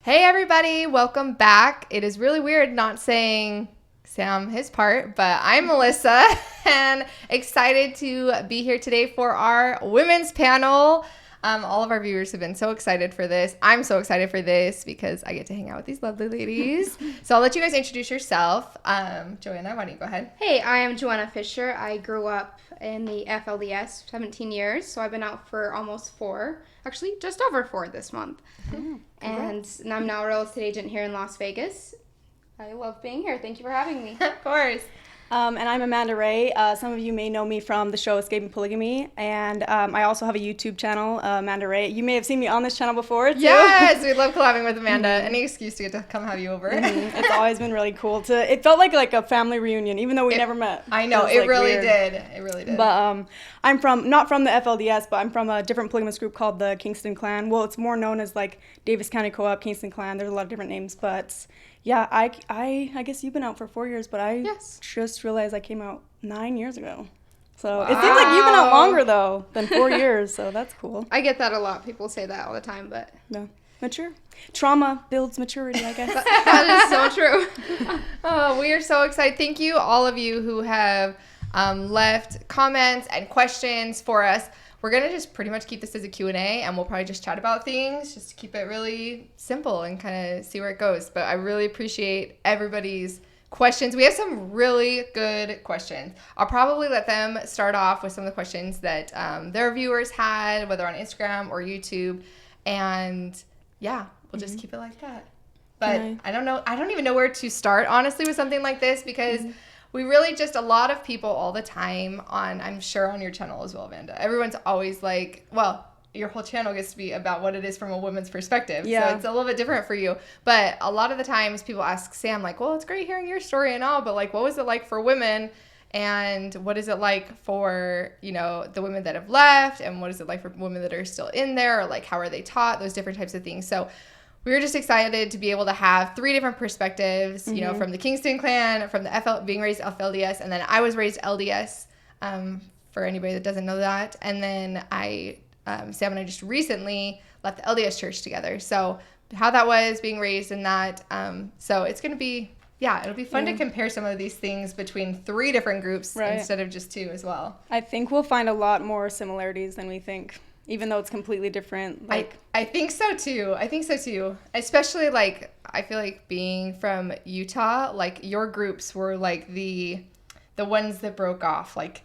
Hey everybody, welcome back. It is really weird not saying Sam his part, but I'm Melissa and excited to be here today for our women's panel. All of our viewers have been so excited for this. I'm so excited for this because I get to hang out with these lovely ladies. So I'll let you guys introduce yourself. Joanna, why don't you go ahead? Hey, I am Joanna Fisher. I grew up in the FLDS 17 years, so I've been out for almost 4. Actually, just over 4 this month. And I'm now a real estate agent here in Las Vegas. I love being here. Thank you for having me. Of course. And I'm Amanda Ray. Some of you may know me from the show Escaping Polygamy, and I also have a YouTube channel, Amanda Ray. You may have seen me on this channel before, too. Yes, we love collabing with Amanda. Any excuse to get to come have you over. It's always been really cool. It felt like a family reunion, even though we never met. I know, it really did. It really did. But I'm not from the FLDS, but I'm from a different polygamous group called the Kingston Clan. Well, it's more known as like Davis County Co-op, Kingston Clan. There's a lot of different names, but yeah, I guess you've been out for 4 years, but I just realized I came out 9 years ago. So It seems like you've been out longer, though, than 4 years, so that's cool. I get that a lot. People say that all the time, but... No. Mature. Trauma builds maturity, I guess. That is so true. Oh, we are so excited. Thank you, all of you who have left comments and questions for us. We're going to just pretty much keep this as a Q&A, and we'll probably just chat about things just to keep it really simple and kind of see where it goes. But I really appreciate everybody's questions. We have some really good questions. I'll probably let them start off with some of the questions that their viewers had, whether on Instagram or YouTube. And yeah, we'll just keep it like that. But I don't know. I don't even know where to start, honestly, with something like this because... We really just, a lot of people all the time I'm sure on your channel as well, Amanda. Everyone's always like, well, your whole channel gets to be about what it is from a woman's perspective. Yeah. So it's a little bit different for you. But a lot of the times people ask Sam, like, well, it's great hearing your story and all, but like, what was it like for women? And what is it like for, the women that have left? And what is it like for women that are still in there? Or like, how are they taught? Those different types of things. So we were just excited to be able to have 3 different perspectives, from the Kingston Clan, from the being raised FLDS, and then I was raised LDS, for anybody that doesn't know that. And then Sam and I just recently left the LDS church together. So how that was being raised in that. So it's going to be, it'll be fun to compare some of these things between 3 different groups instead of just 2 as well. I think we'll find a lot more similarities than we think. Even though it's completely different. I think so too. Especially I feel like being from Utah, like your groups were like the ones that broke off. Like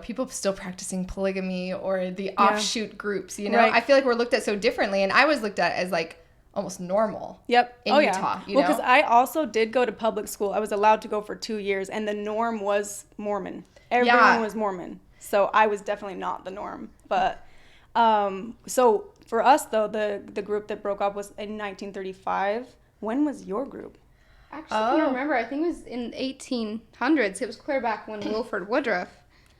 people still practicing polygamy or the offshoot groups, Right. I feel like we're looked at so differently, and I was looked at as like almost normal. Yep. In Utah. Well, because I also did go to public school. I was allowed to go for 2 years, and the norm was Mormon. Everyone was Mormon. So I was definitely not the norm. But so for us though, the group that broke up was in 1935. When was your group? Actually, I don't remember. I think it was in 1800s. It was clear back when Wilford Woodruff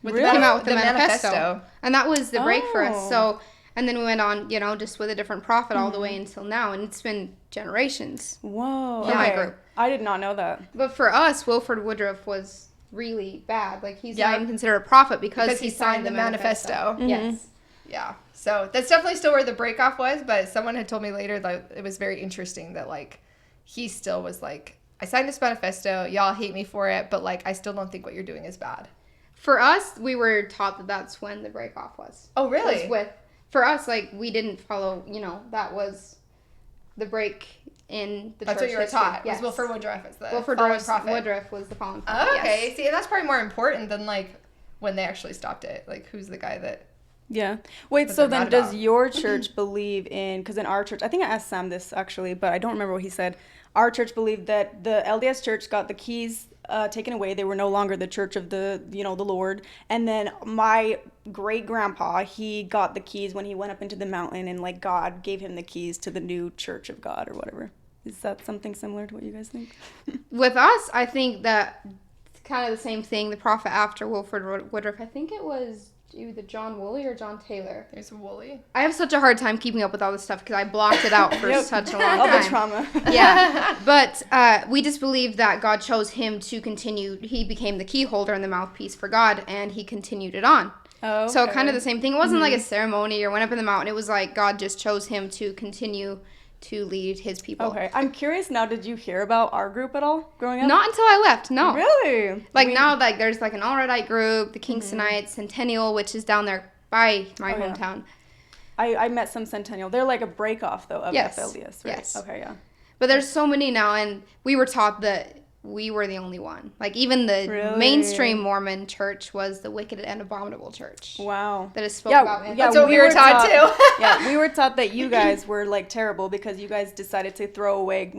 came out with the manifesto. And that was the break for us. So, and then we went on, just with a different prophet all the way until now. And it's been generations. Whoa. For my group. I did not know that. But for us, Wilford Woodruff was really bad. Like, he's not even considered a prophet because he signed the manifesto. Mm-hmm. Yes. Yeah. So that's definitely still where the breakoff was, but someone had told me later that it was very interesting that like he still was like, I signed this manifesto, y'all hate me for it, but like I still don't think what you're doing is bad. For us, we were taught that that's when the breakoff was. Oh, really? For us, like, we didn't follow, that was the break in the church. That's what you were taught. Yes. Was Wilford Woodruff as the Wilford Woodruff was the fallen prophet. Oh, okay. Yes. See, that's probably more important than like when they actually stopped it. Like, who's the guy that... Yeah. Wait, so then does your church believe in, because in our church, I think I asked Sam this actually, but I don't remember what he said. Our church believed that the LDS church got the keys taken away. They were no longer the church of the Lord. And then my great grandpa, he got the keys when he went up into the mountain, and like God gave him the keys to the new church of God or whatever. Is that something similar to what you guys think? With us, I think that it's kind of the same thing. The prophet after Wilford Woodruff, I think it was either John Woolley or John Taylor. There's a Woolley. I have such a hard time keeping up with all this stuff because I blocked it out for such a long time. All the trauma. Yeah. But we just believe that God chose him to continue. He became the key holder and the mouthpiece for God, and he continued it on. Oh, okay. So kind of the same thing. It wasn't like a ceremony or went up in the mountain. It was like God just chose him to continue to lead his people. Okay, I'm curious now, did you hear about our group at all growing up? Not until I left, no. Really? Now, there's, an All-Redite group, the Kingstonites, Centennial, which is down there by my hometown. I met some Centennial. They're like a break-off, though, of FLDS, right? Yes. Okay, yeah. But there's so many now, and we were taught that we were the only one. Even the mainstream Mormon church was the wicked and abominable church. Wow. That is spoke about. Yeah, that's what we were taught too. Yeah, we were taught that you guys were terrible because you guys decided to throw away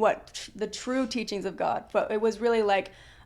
the true teachings of God. But it was really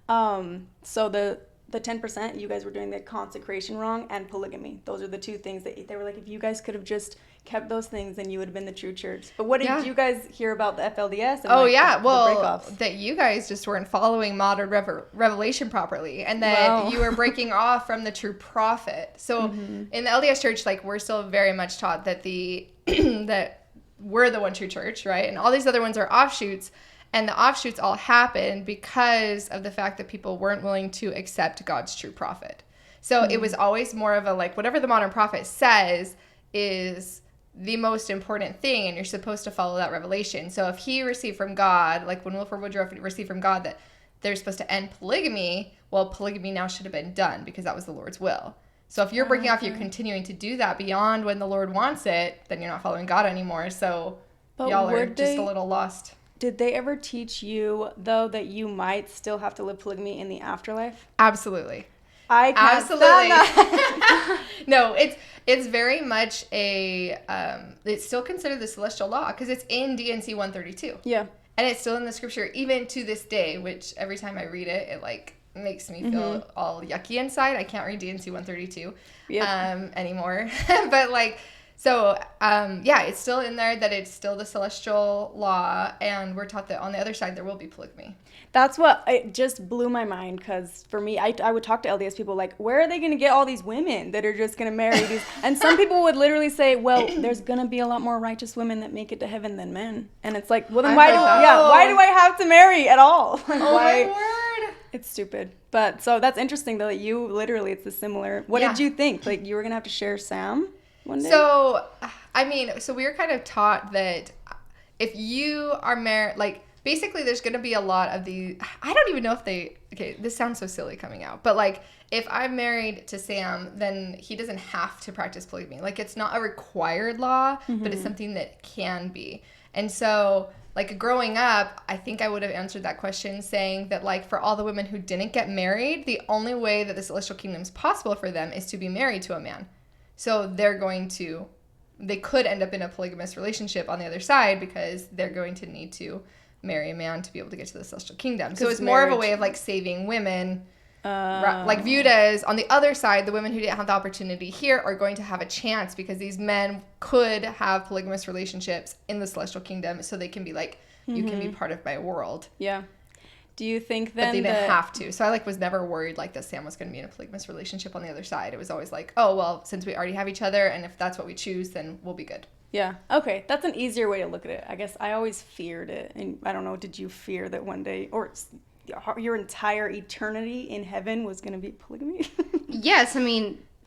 so the 10%, you guys were doing the consecration wrong and polygamy. Those are the two things that they were like, if you guys could have just kept those things, then you would have been the true church. But what did you guys hear about the FLDS? And the that you guys just weren't following modern revelation properly, and that you were breaking off from the true prophet. So in the LDS church, we're still very much taught that that we're the one true church, right? And all these other ones are offshoots. And the offshoots all happened because of the fact that people weren't willing to accept God's true prophet. So it was always more of a whatever the modern prophet says is the most important thing, and you're supposed to follow that revelation. So if he received from God, when Wilford Woodruff received from God that they're supposed to end polygamy, well, polygamy now should have been done because that was the Lord's will. So if you're breaking off, you're continuing to do that beyond when the Lord wants it, then you're not following God anymore. So y'all are just a little lost. Did they ever teach you, though, that you might still have to live polygamy in the afterlife? Absolutely. I can't stand that. No, it's very much it's still considered the celestial law because it's in D&C 132. Yeah. And it's still in the scripture even to this day, which every time I read it, it makes me feel all yucky inside. I can't read D&C 132 anymore. But so, it's still in there that it's still the celestial law, and we're taught that on the other side there will be polygamy. That's what it just blew my mind, because for me, I would talk to LDS people where are they going to get all these women that are just going to marry these? And some people would literally say, well, there's going to be a lot more righteous women that make it to heaven than men. And it's well, then why do I have to marry at all? My word. It's stupid. But so that's interesting, though, that you literally, it's a similar. What did you think? You were going to have to share Sam? One day? So we were kind of taught that if you are married, basically there's going to be a lot of these, I don't even know if this sounds so silly coming out, but if I'm married to Sam, then he doesn't have to practice polygamy. It's not a required law, but it's something that can be. And so, growing up, I think I would have answered that question saying that, for all the women who didn't get married, the only way that the celestial kingdom is possible for them is to be married to a man. So they could end up in a polygamous relationship on the other side because they're going to need to marry a man to be able to get to the celestial kingdom. So it's more of a way of saving women, viewed as on the other side, the women who didn't have the opportunity here are going to have a chance because these men could have polygamous relationships in the celestial kingdom, so they can be you can be part of my world. Yeah. Do you think then but they didn't have to. So I was never worried that Sam was going to be in a polygamous relationship on the other side. It was always oh, well, since we already have each other and if that's what we choose, then we'll be good. Yeah. Okay. That's an easier way to look at it. I guess I always feared it. And I don't know, did you fear that one day or your entire eternity in heaven was going to be polygamy? Yes.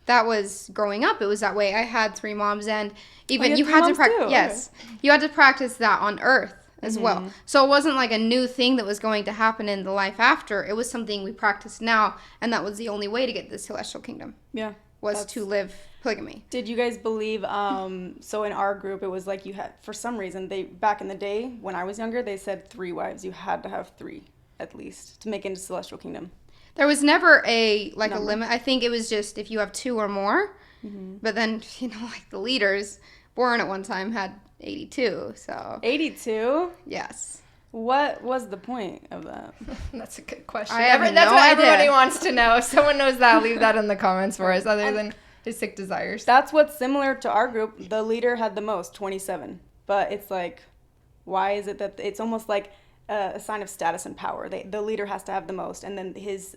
That was growing up. It was that way. I had 3 moms, and even you had to practice. Yes. Okay. You had to practice that on earth as well. So it wasn't a new thing that was going to happen in the life after. It was something we practiced now, and that was the only way to get to the celestial kingdom. Yeah. Was to live polygamy. Did you guys believe, so in our group, it was you had, for some reason, back in the day, when I was younger, they said 3 wives. You had to have 3, at least, to make it into celestial kingdom. There was never a limit. I think it was just if you have 2 or more, but then, the leaders, Warren at one time had 82, so. 82? Yes. What was the point of that? That's a good question. That's what everybody wants to know. If someone knows that, leave that in the comments for us, other than his sick desires. That's what's similar to our group. The leader had the most, 27. But it's why is it that it's almost a sign of status and power? The leader has to have the most, and then his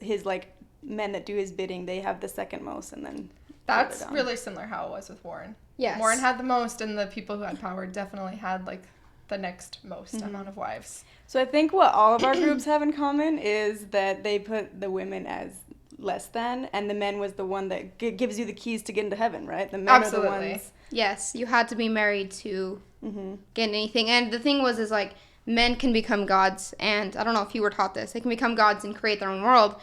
men that do his bidding, they have the second most, and then that's really similar how it was with Warren. Yes. Warren had the most, and the people who had power definitely had the next most amount of wives. So I think what all of our groups have in common is that they put the women as less than, and the men was the one that gives you the keys to get into heaven, right? The men are the ones. Yes, you had to be married to get anything. And the thing was, is like, men can become gods, and I don't know if you were taught this, they can become gods and create their own world,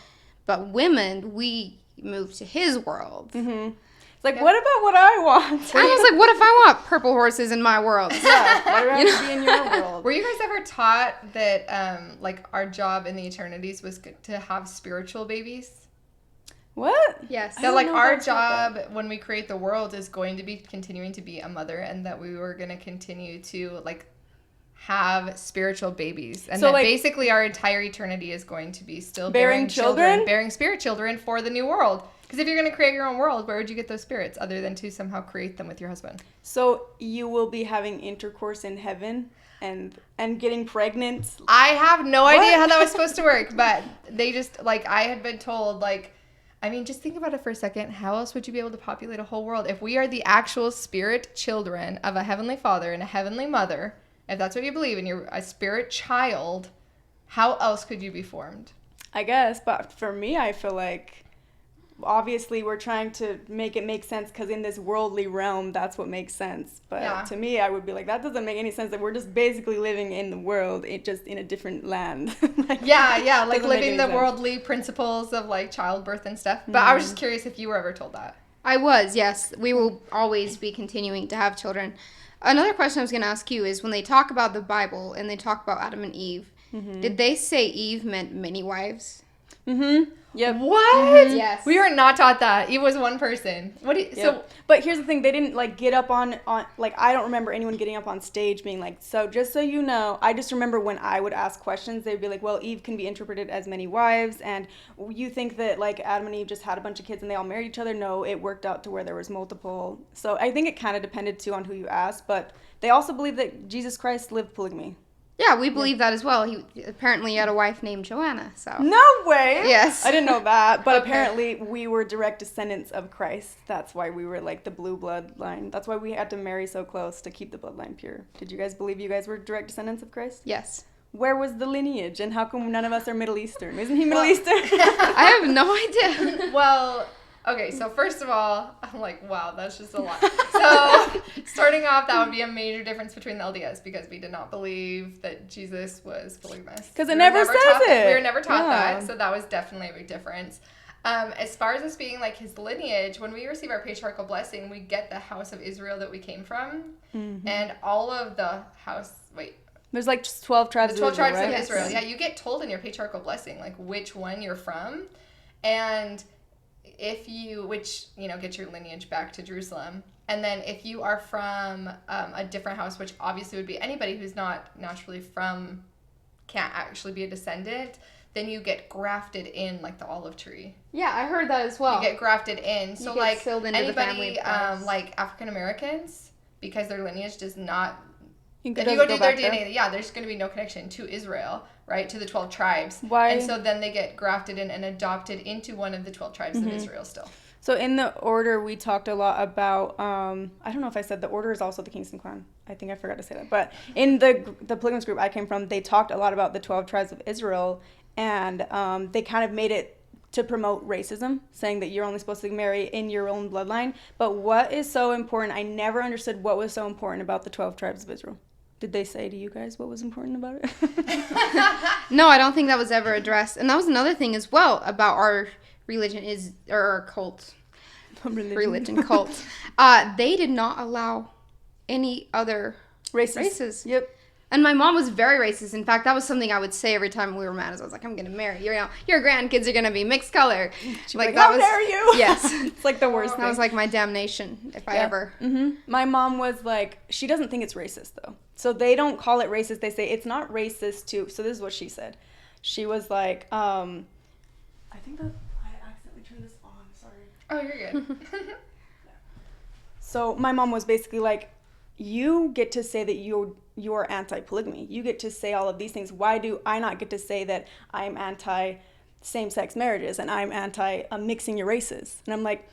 but women, we move to his world. It's like, what about what I want? I was like, what if I want purple horses in my world? Yeah, why do I have to be in your world? Were you guys ever taught that, like, our job in the eternities was to have spiritual babies? What? Yes. That, like, our job when we create the world is going to be continuing to be a mother, and that we were going to continue to, like, have spiritual babies. And so, that like, basically our entire eternity is going to be still bearing children? Bearing spirit children for the new world. Because if you're going to create your own world, where would you get those spirits other than to somehow create them with your husband? So you will be having intercourse in heaven and getting pregnant? I have no idea how that was supposed to work, but they just, like, I had been told, like, I mean, just think about it for a second. How else would you be able to populate a whole world? If we are the actual spirit children of a heavenly father and a heavenly mother, if that's what you believe, and you're a spirit child, how else could you be formed? I guess, but for me, I feel like obviously we're trying to make it make sense because in this worldly realm, that's what makes sense. But to me, I would be like, that doesn't make any sense, that we're just basically living in the world, just in a different land. Like, yeah, like living the worldly principles of, like, childbirth and stuff. But I was just curious if you were ever told that. I was, yes. We will always be continuing to have children. Another question I was going to ask you is, when they talk about the Bible and they talk about Adam and Eve, did they say Eve meant many wives? Yep. What? Yes. We were not taught that. Eve was one person. So, but here's the thing, they didn't, like, get up on like, I don't remember anyone getting up on stage being like, so just so you know, I just remember when I would ask questions, they'd be like, well, Eve can be interpreted as many wives, and you think that, like, Adam and Eve just had a bunch of kids and they all married each other? No, it worked out to where there was multiple. So I think it kind of depended too on who you asked, but they also believe that Jesus Christ lived polygamy. Yeah, we believe that as well. He apparently had a wife named Joanna, so. No way! Yes. I didn't know that, but apparently we were direct descendants of Christ. That's why we were, like, the blue bloodline. That's why we had to marry so close to keep the bloodline pure. Did you guys believe you guys were direct descendants of Christ? Yes. Where was the lineage, and how come none of us are Middle Eastern? Isn't he Middle Eastern? I have no idea. Well, okay, so first of all, I'm like, wow, that's just a lot. So, starting off, that would be a major difference between the LDS, because we did not believe that Jesus was polygamous. Because it never says it. We were never taught that, so that was definitely a big difference. As far as us being, like, his lineage, when we receive our patriarchal blessing, we get the house of Israel that we came from, and all of the There's, like, just 12 tribes of Israel. The 12 tribes right? of Israel. Yeah, you get told in your patriarchal blessing, like, which one you're from, and if you, get your lineage back to Jerusalem. And then if you are from a different house, which obviously would be anybody who's not naturally from, can't actually be a descendant, then you get grafted in, like the olive tree. Yeah, I heard that as well. You get grafted in. So, like, anybody, like African Americans, because their lineage does not, if you go do their DNA, there's going to be no connection to Israel, right, to the 12 tribes. Why? And so then they get grafted in and adopted into one of the 12 tribes of Israel still. So in the order, we talked a lot about, I don't know if I said the order is also the Kingston Clan. I think I forgot to say that. But in the polygamous group I came from, they talked a lot about the 12 tribes of Israel, and they kind of made it to promote racism, saying that you're only supposed to marry in your own bloodline. But what is so important, I never understood what was so important about the 12 tribes of Israel. Did they say to you guys what was important about it? No, I don't think that was ever addressed. And that was another thing as well about our religion or our cult. Religion cult. They did not allow any other races. Yep. And my mom was very racist. In fact, that was something I would say every time we were mad. I was like, I'm going to marry you. Your grandkids are going to be mixed color. Like, how dare you? Yes. It's like the worst thing. That was like my damnation if I ever. My mom was like, she doesn't think it's racist, though. So they don't call it racist. They say it's not racist to. So this is what she said. She was like, I think that I accidentally turned this on. Sorry. Oh, you're good. So my mom was basically like, you get to say that you're anti-polygamy. You get to say all of these things. Why do I not get to say that I'm anti same-sex marriages and I'm anti mixing your races? And I'm like,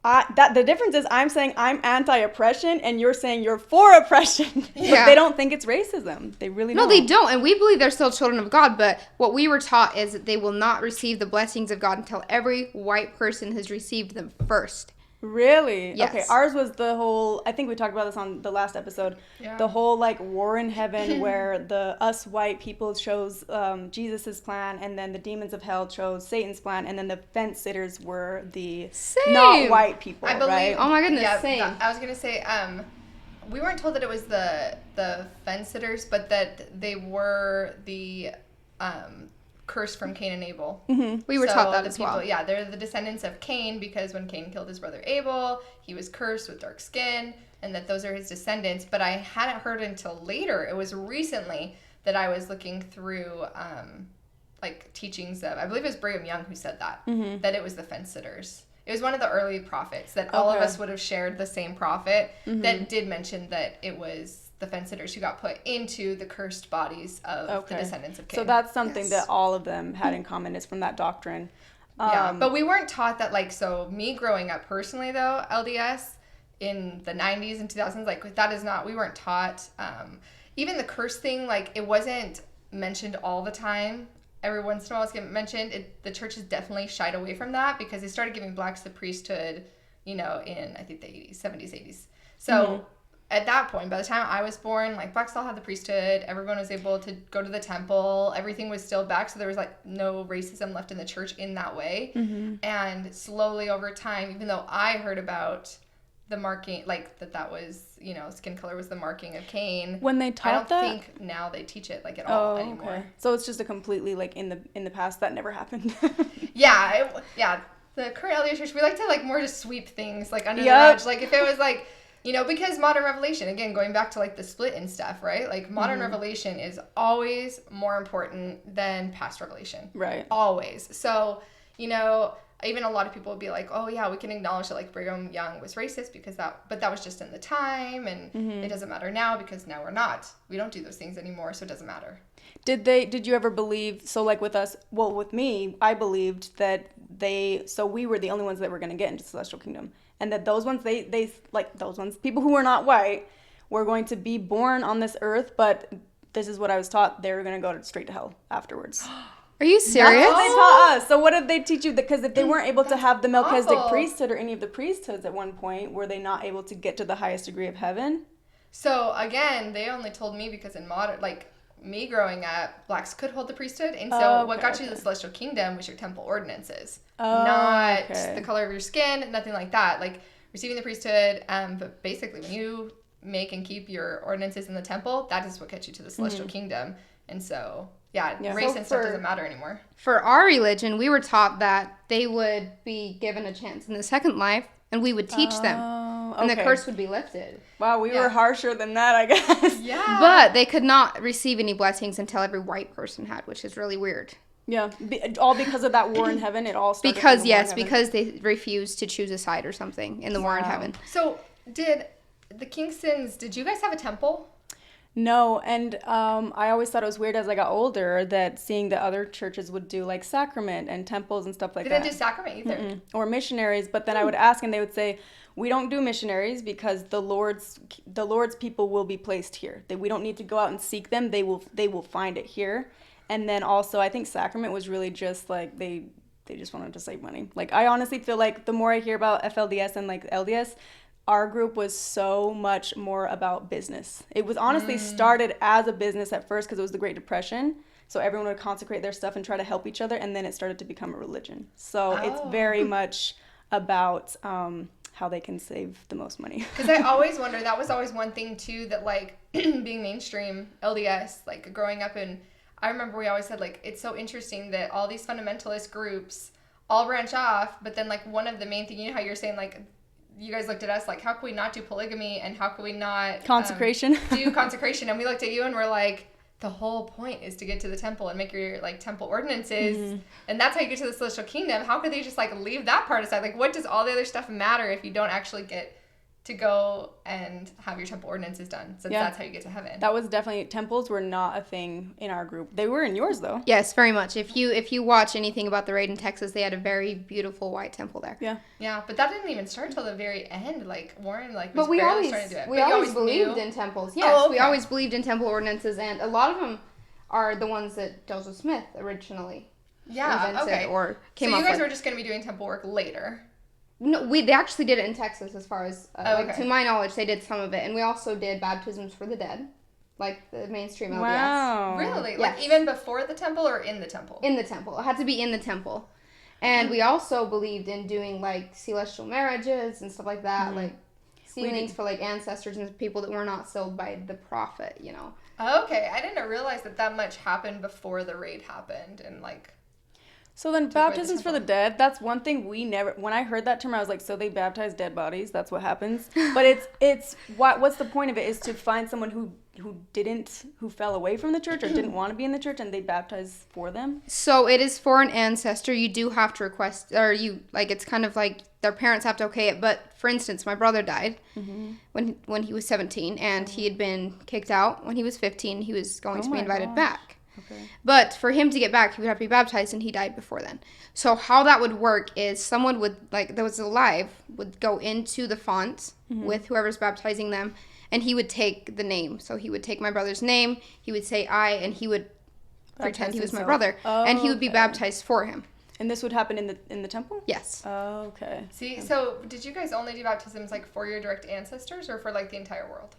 The difference is I'm saying I'm anti-oppression and you're saying you're for oppression. But they don't think it's racism. They really don't. No, they don't. And we believe they're still children of God. But what we were taught is that they will not receive the blessings of God until every white person has received them first. Really? Yes. Okay, ours was the whole, I think we talked about this on the last episode, the whole like war in heaven where us white people chose Jesus's plan, and then the demons of hell chose Satan's plan, and then the fence sitters were the not white people, I believe, right? Oh my goodness, yeah, same. I was going to say, we weren't told that it was the fence sitters, but that they were the cursed from Cain and Abel. Mm-hmm. We were taught that as well. Yeah, they're the descendants of Cain, because when Cain killed his brother Abel, he was cursed with dark skin, and that those are his descendants. But I hadn't heard until later. It was recently that I was looking through like teachings of, I believe it was Brigham Young who said that, that it was the fence sitters. It was one of the early prophets that all of us would have shared the same prophet that did mention that it was the fence sitters who got put into the cursed bodies of the descendants of Cain. So that's something that all of them had in common, is from that doctrine. Yeah, but we weren't taught that, like, so me growing up personally, though, LDS, in the 90s and 2000s, like, that is not, we weren't taught, even the curse thing, like, it wasn't mentioned all the time. Every once in a while it's getting mentioned. The church has definitely shied away from that, because they started giving blacks the priesthood, in, I think, the 80s, 70s, 80s. So at that point, by the time I was born, like, blacks still had the priesthood. Everyone was able to go to the temple. Everything was still back. So there was, like, no racism left in the church in that way. And slowly over time, even though I heard about the marking, like, that was, skin color was the marking of Cain. When they taught I don't think now they teach it, like, at all anymore. Okay. So it's just a completely, like, in the past, that never happened. Yeah. The current LDS church, we like to, like, more just sweep things, like, under the rug. Like, if it was, like, because modern revelation, again, going back to, like, the split and stuff, right? Like, modern revelation is always more important than past revelation. Right. Always. So, even a lot of people would be like, oh, yeah, we can acknowledge that, like, Brigham Young was racist but that was just in the time, and it doesn't matter now, because now we're not. We don't do those things anymore, so it doesn't matter. Did you ever believe, so, like, with us, well, with me, I believed that we were the only ones that were going to get into the celestial kingdom. And that those ones, people who were not white, were going to be born on this earth, but this is what I was taught, they were going to go straight to hell afterwards. Are you serious? That's what they taught us. So what did they teach you? Because if they weren't able to have the Melchizedek priesthood or any of the priesthoods at one point, were they not able to get to the highest degree of heaven? So, again, they only told me because in modern, like, me growing up, blacks could hold the priesthood, and so what got you to the celestial kingdom was your temple ordinances, not the color of your skin, nothing like that. Like, receiving the priesthood, but basically when you make and keep your ordinances in the temple, that is what gets you to the celestial kingdom. And so, race and stuff doesn't matter anymore. For our religion, we were taught that they would be given a chance in the second life, and we would teach them, and the curse would be lifted. Wow, we were harsher than that, I guess. Yeah. But they could not receive any blessings until every white person had, which is really weird. Yeah, all because of that war in heaven. It all started because they refused to choose a side or something in the war in heaven. So did you guys have a temple? No, and I always thought it was weird as I got older that seeing that other churches would do, like, sacrament and temples and stuff like that. They didn't do sacrament either. Mm-mm. Or missionaries, but then I would ask and they would say, we don't do missionaries because the Lord's people will be placed here. We don't need to go out and seek them. They will find it here. And then also I think sacrament was really just like they just wanted to save money. Like, I honestly feel like the more I hear about FLDS and, like, LDS, our group was so much more about business. It was honestly started as a business at first because it was the Great Depression. So everyone would consecrate their stuff and try to help each other. And then it started to become a religion. So it's very much about how they can save the most money. Because I always wonder, that was always one thing too, that, like, being mainstream LDS, like, growing up in, I remember we always said, like, it's so interesting that all these fundamentalist groups all branch off. But then, like, one of the main things, how you're saying, like, you guys looked at us like, how can we not do polygamy, and how can we not consecration do consecration? And we looked at you and we're like, the whole point is to get to the temple and make your, like, temple ordinances, and that's how you get to the celestial kingdom. How could they just, like, leave that part aside? Like, what does all the other stuff matter if you don't actually get to go and have your temple ordinances done, since that's how you get to heaven. That was definitely, temples were not a thing in our group. They were in yours, though. Yes, very much. If you watch anything about the raid in Texas, they had a very beautiful white temple there. Yeah, but that didn't even start till the very end. Like, Warren, like, was but we barely always starting to do it. we always believed in temples. Yes, we always believed in temple ordinances, and a lot of them are the ones that Joseph Smith originally invented or came up with. So you guys were just going to be doing temple work later. No, they actually did it in Texas, as far as like, to my knowledge, they did some of it, and we also did baptisms for the dead, like the mainstream LDS. Wow, really? Yes. Like even before the temple or in the temple? In the temple. It had to be in the temple, and we also believed in doing like celestial marriages and stuff like that, like sealings for like ancestors and people that were not sealed by the prophet. You know. Okay, I didn't realize that much happened before the raid happened, and like. So then baptisms for the dead, that's one thing we never, when I heard that term, I was like, so they baptize dead bodies? That's what happens? But what's the point of it is to find someone who fell away from the church or didn't want to be in the church, and they baptize for them? So it is for an ancestor. You do have to request, or it's kind of like their parents have to okay it. But for instance, my brother died when he was 17, and he had been kicked out when he was 15. He was going to be invited back. Okay. But for him to get back, he would have to be baptized, and he died before then. So how that would work is someone would, that was alive, would go into the font with whoever's baptizing them, and he would take the name. So he would take my brother's name, he would say I, and he would pretend he was my brother, and he would be baptized for him. And this would happen in the temple? Yes. Oh, okay. See, so did you guys only do baptisms like for your direct ancestors or for like the entire world?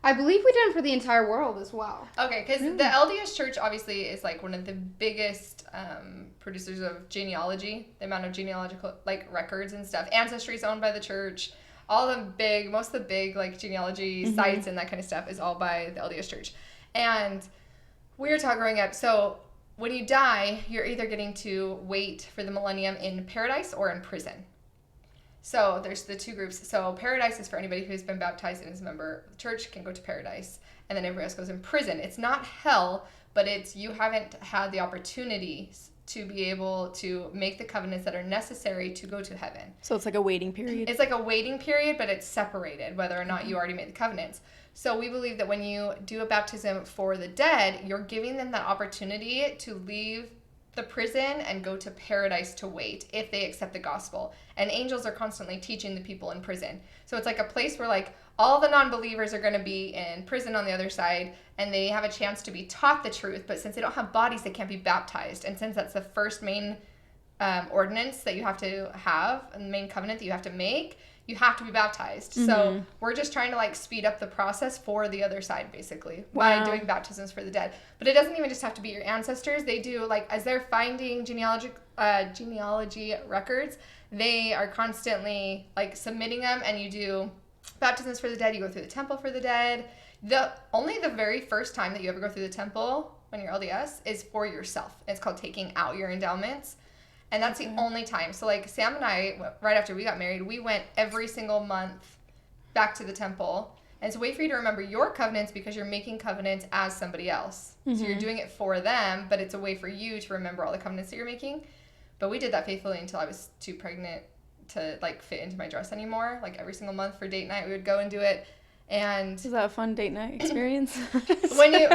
I believe we did it for the entire world as well. Okay, because the LDS Church obviously is like one of the biggest producers of genealogy, the amount of genealogical like records and stuff. Ancestry is owned by the church. Most of the big like genealogy sites and that kind of stuff is all by the LDS Church. And we were taught growing up, so when you die, you're either getting to wait for the millennium in paradise or in prison. So there's the two groups. So paradise is for anybody who's been baptized and is a member of the church can go to paradise. And then everybody else goes in prison. It's not hell, but it's you haven't had the opportunities to be able to make the covenants that are necessary to go to heaven. So it's like a waiting period. It's like a waiting period, but it's separated whether or not you already made the covenants. So we believe that when you do a baptism for the dead, you're giving them that opportunity to leave the prison and go to paradise to wait if they accept the gospel. And angels are constantly teaching the people in prison. So it's like a place where like all the non-believers are going to be in prison on the other side, and they have a chance to be taught the truth. But since they don't have bodies, they can't be baptized. And since that's the first main ordinance that you have to have, and the main covenant that you have to make, you have to be baptized. So we're just trying to like speed up the process for the other side basically by doing baptisms for the dead. But it doesn't even just have to be your ancestors. They do like as they're finding genealogy records, they are constantly like submitting them, and you do baptisms for the dead. You go through the temple for the dead. Only the very first time that you ever go through the temple when you're LDS is for yourself. It's called taking out your endowments. And that's the only time. So, like, Sam and I, right after we got married, we went every single month back to the temple. And it's a way for you to remember your covenants because you're making covenants as somebody else. So you're doing it for them, but it's a way for you to remember all the covenants that you're making. But we did that faithfully until I was too pregnant to, like, fit into my dress anymore. Like, every single month for date night, we would go and do it. And is that a fun date night experience? when you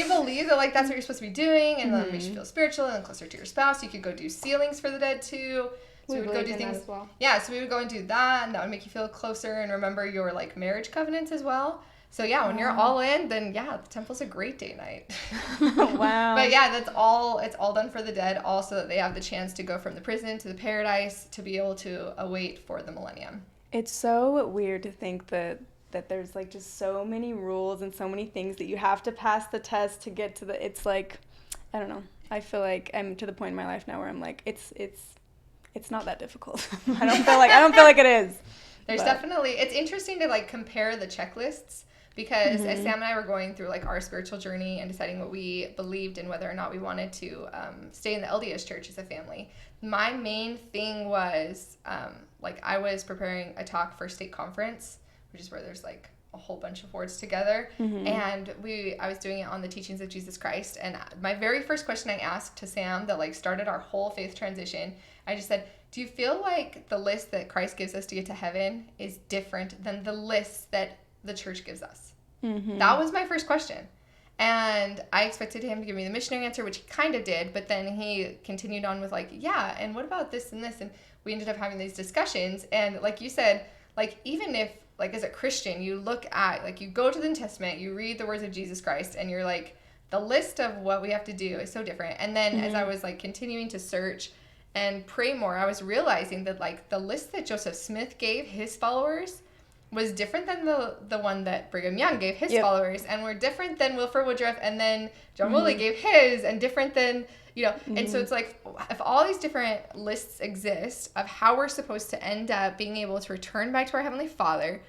believe that like that's what you're supposed to be doing, and then it makes you feel spiritual and closer to your spouse, you could go do sealings for the dead too. So we would go do things as well. Yeah, so we would go and do that, and that would make you feel closer and remember your like marriage covenants as well. So yeah, when you're all in, then yeah, the temple's a great date night. Wow. But yeah, it's all done for the dead, also that they have the chance to go from the prison to the paradise to be able to await for the millennium. It's so weird to think that there's like just so many rules and so many things that you have to pass the test to get to it's like, I don't know. I feel like I'm to the point in my life now where I'm like, it's not that difficult. I don't feel like it is. There's definitely, it's interesting to like compare the checklists because as Sam and I were going through like our spiritual journey and deciding what we believed and whether or not we wanted to stay in the LDS church as a family, my main thing was like I was preparing a talk for state conference, which is where there's like a whole bunch of words together. And I was doing it on the teachings of Jesus Christ. And my very first question I asked to Sam that like started our whole faith transition, I just said, do you feel like the list that Christ gives us to get to heaven is different than the list that the church gives us? That was my first question. And I expected him to give me the missionary answer, which he kind of did, but then he continued on with like, yeah, and what about this and this? And we ended up having these discussions. And like you said, like even if like as a Christian, you look at, like you go to the New Testament, you read the words of Jesus Christ, and you're like, the list of what we have to do is so different. And then as I was like continuing to search and pray more, I was realizing that like the list that Joseph Smith gave his followers was different than the one that Brigham Young gave his followers, and were different than Wilford Woodruff, and then John Woolley gave his, and different than, you know, and so it's like, if all these different lists exist of how we're supposed to end up being able to return back to our Heavenly Father,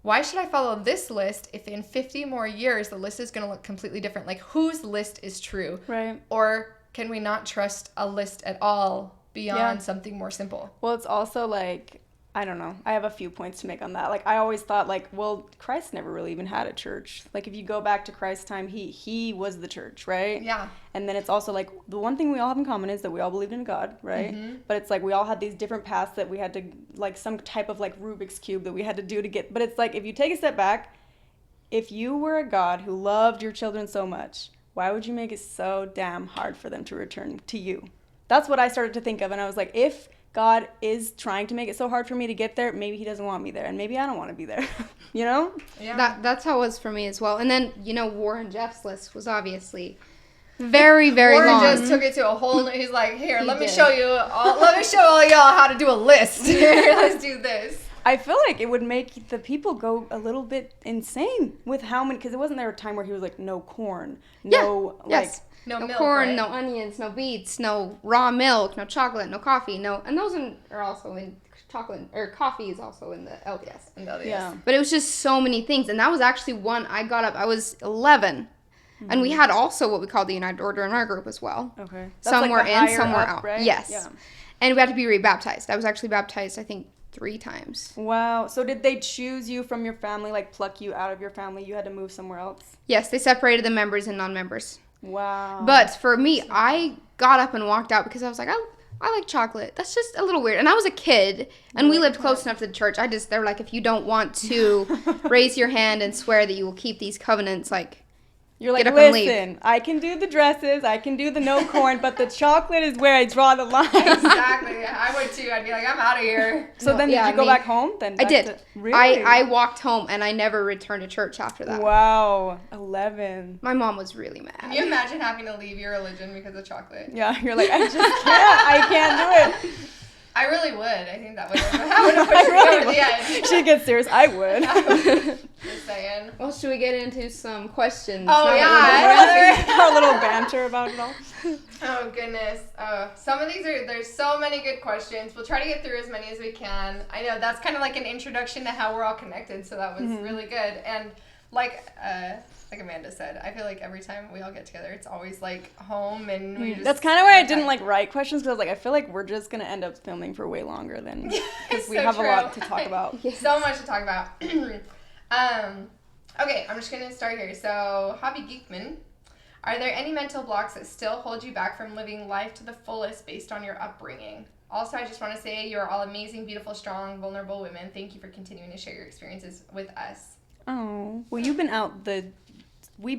why should I follow this list if in 50 more years the list is going to look completely different? Like, whose list is true? Right. Or can we not trust a list at all beyond something more simple? Well, it's also like, I don't know. I have a few points to make on that. Like, I always thought, like, well, Christ never really even had a church. Like, if you go back to Christ's time, he was the church, right? Yeah. And then it's also, like, the one thing we all have in common is that we all believed in God, right? But it's, like, we all had these different paths that we had to, like, some type of, like, Rubik's Cube that we had to do to get. But it's, like, if you take a step back, if you were a God who loved your children so much, why would you make it so damn hard for them to return to you? That's what I started to think of. And I was like, if God is trying to make it so hard for me to get there, maybe he doesn't want me there, and maybe I don't want to be there. You know? Yeah. That's how it was for me as well. And then, you know, Warren Jeff's list was obviously very, very Warren long. just took it to a whole, he's like, here, let me show all y'all how to do a list. Here, let's do this. I feel like it would make the people go a little bit insane with how many, because it wasn't there a time where he was like, no corn, no, yes. No milk, corn, right? no onions, no beets, no raw milk, no chocolate, no coffee, no, and those are also in chocolate, or coffee is also in the LDS. Yeah. But it was just so many things, and that was actually one I got up. I was 11, and we had also what we called the United Order in our group as well. Okay. Some were in, some were out. Right? Yes. Yeah. And we had to be rebaptized. I was actually baptized, I think, 3 times. Wow. So did they choose you from your family, like pluck you out of your family? You had to move somewhere else? Yes, they separated the members and non-members. Wow. But for me, I got up and walked out because I was like, I like chocolate. That's just a little weird. And I was a kid, and we lived close enough to the church. They were like, if you don't want to raise your hand and swear that you will keep these covenants, like, you're like, get up and leave. listen, I can do the dresses, I can do the no corn, but the chocolate is where I draw the line. Exactly. I would too. I'd be like, I'm out of here. So then did you go back home? Then I did. Really? I walked home, and I never returned to church after that. Wow. 11. My mom was really mad. Can you imagine having to leave your religion because of chocolate? Yeah, you're like, I just can't. I can't do it. I really would. I think that would have pushed me over the edge. She gets serious. I would. Just saying. Well, should we get into some questions? Oh, yeah. Our little banter about it all. Oh, goodness. Some of these there's so many good questions. We'll try to get through as many as we can. I know that's kind of like an introduction to how we're all connected, so that was really good. And like Amanda said, I feel like every time we all get together, it's always like home, and we just... That's kind of why I didn't like write questions, because I was like, I feel like we're just going to end up filming for way longer than... Because we have a lot to talk about. Yes. So much to talk about. Okay, I'm just going to start here. So, Hobby Geekman, are there any mental blocks that still hold you back from living life to the fullest based on your upbringing? Also, I just want to say you're all amazing, beautiful, strong, vulnerable women. Thank you for continuing to share your experiences with us. Oh, well, we've been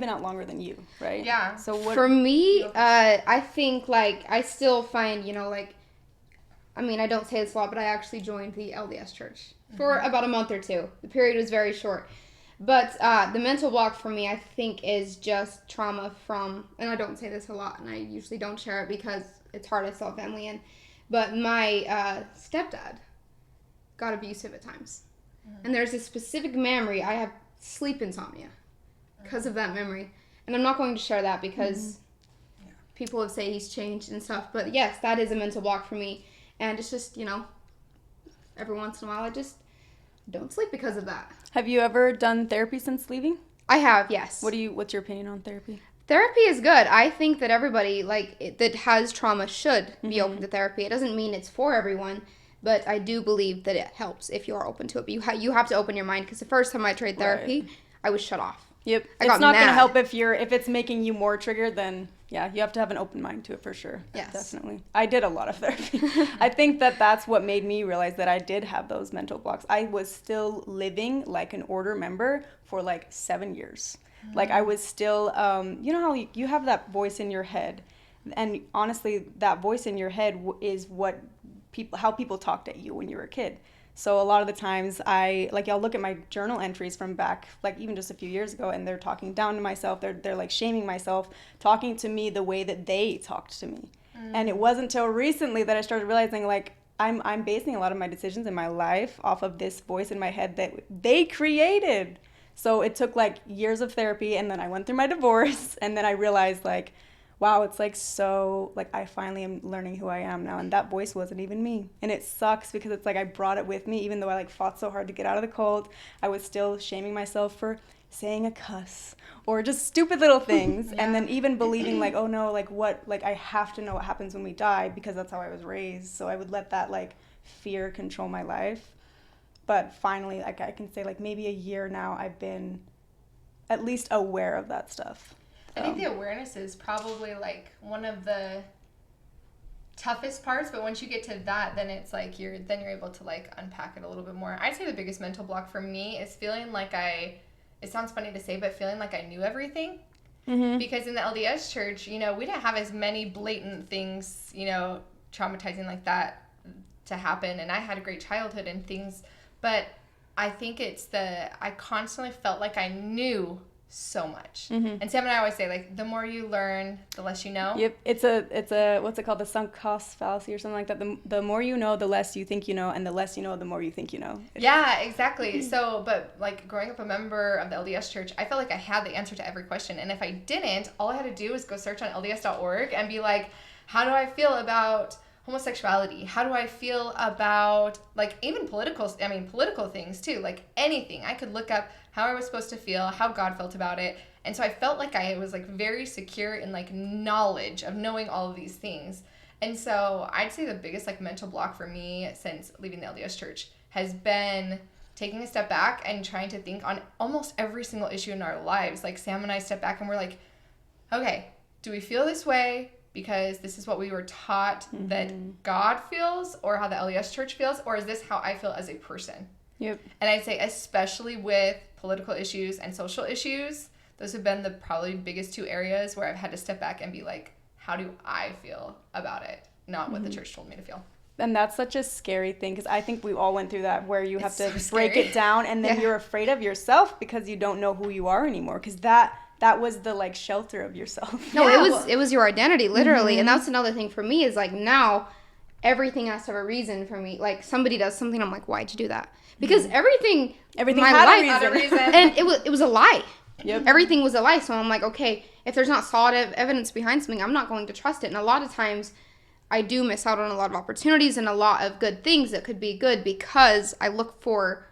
out longer than you, right? Yeah. So what? For me, I think, like, I still find, you know, like, I mean, I don't say this a lot, but I actually joined the LDS church for about a month or 2. The period was very short. But the mental block for me, I think, is just trauma from, and I don't say this a lot, and I usually don't share it because it's hard to sell family in, but my stepdad got abusive at times. And there's a specific memory. I have sleep insomnia because of that memory. And I'm not going to share that because people have said he's changed and stuff. But yes, that is a mental block for me. And it's just, you know, every once in a while I just don't sleep because of that. Have you ever done therapy since leaving? I have, yes. What's your opinion on therapy? Therapy is good. I think that everybody that has trauma should be open to therapy. It doesn't mean it's for everyone, But I do believe that it helps if you are open to it. But you have to open your mind, because the first time I tried therapy, I was shut off. Yep. It's not going to help if it's making you more triggered, then yeah, you have to have an open mind to it for sure. Yes. Definitely. I did a lot of therapy. I think that's what made me realize that I did have those mental blocks. I was still living like an order member for like 7 years. Like I was still, you know how you have that voice in your head, and honestly, that voice in your head is how people talked at you when you were a kid. So a lot of the times I'll look at my journal entries from back, like even just a few years ago, and they're talking down to myself. They're like shaming myself, talking to me the way that they talked to me. And it wasn't until recently that I started realizing, like, I'm basing a lot of my decisions in my life off of this voice in my head that they created. So it took like years of therapy, and then I went through my divorce, and then I realized, like, wow, it's like so, like, I finally am learning who I am now, and that voice wasn't even me. And it sucks because it's like I brought it with me, even though I like fought so hard to get out of the cult. I was still shaming myself for saying a cuss or just stupid little things. And then even believing like, oh no, like what, like I have to know what happens when we die because that's how I was raised. So I would let that like fear control my life. But finally, like I can say like maybe a year now, I've been at least aware of that stuff. I think the awareness is probably like one of the toughest parts, but once you get to that, then it's like you're able to like unpack it a little bit more. I'd say the biggest mental block for me is feeling like it sounds funny to say, but feeling like I knew everything. Mm-hmm. Because in the LDS church, you know, we didn't have as many blatant things, you know, traumatizing like that to happen, and I had a great childhood and things, but I think I constantly felt like I knew so much. Mm-hmm. And Sam and I always say, like, the more you learn, the less you know. Yep. It's a what's it called, the sunk cost fallacy or something like that. The more you know, the less you think you know, and the less you know, the more you think you know. Yeah, exactly. So, but like growing up a member of the LDS church, I felt like I had the answer to every question, and if I didn't, all I had to do was go search on LDS.org and be like, how do I feel about homosexuality? How do I feel about, like, even political things too, like anything. I could look up how I was supposed to feel, how God felt about it. And so I felt like I was like very secure in like knowledge of knowing all of these things. And so I'd say the biggest like mental block for me since leaving the LDS church has been taking a step back and trying to think on almost every single issue in our lives. Like Sam and I step back and we're like, okay, do we feel this way because this is what we were taught that God feels, or how the LDS church feels, or is this how I feel as a person? Yep. And I'd say especially with political issues and social issues, those have been the probably biggest two areas where I've had to step back and be like, how do I feel about it? Not what the church told me to feel. And that's such a scary thing, because I think we all went through that, where you have to break it down, and then you're afraid of yourself because you don't know who you are anymore, because that was the like shelter of yourself. No, it was your identity, literally. And that's another thing for me is like now everything has to have a reason for me. Like somebody does something, I'm like, why'd you do that? Because everything had a reason. And it was a lie. Yep. Everything was a lie. So I'm like, okay, if there's not solid evidence behind something, I'm not going to trust it. And a lot of times I do miss out on a lot of opportunities and a lot of good things that could be good because I look for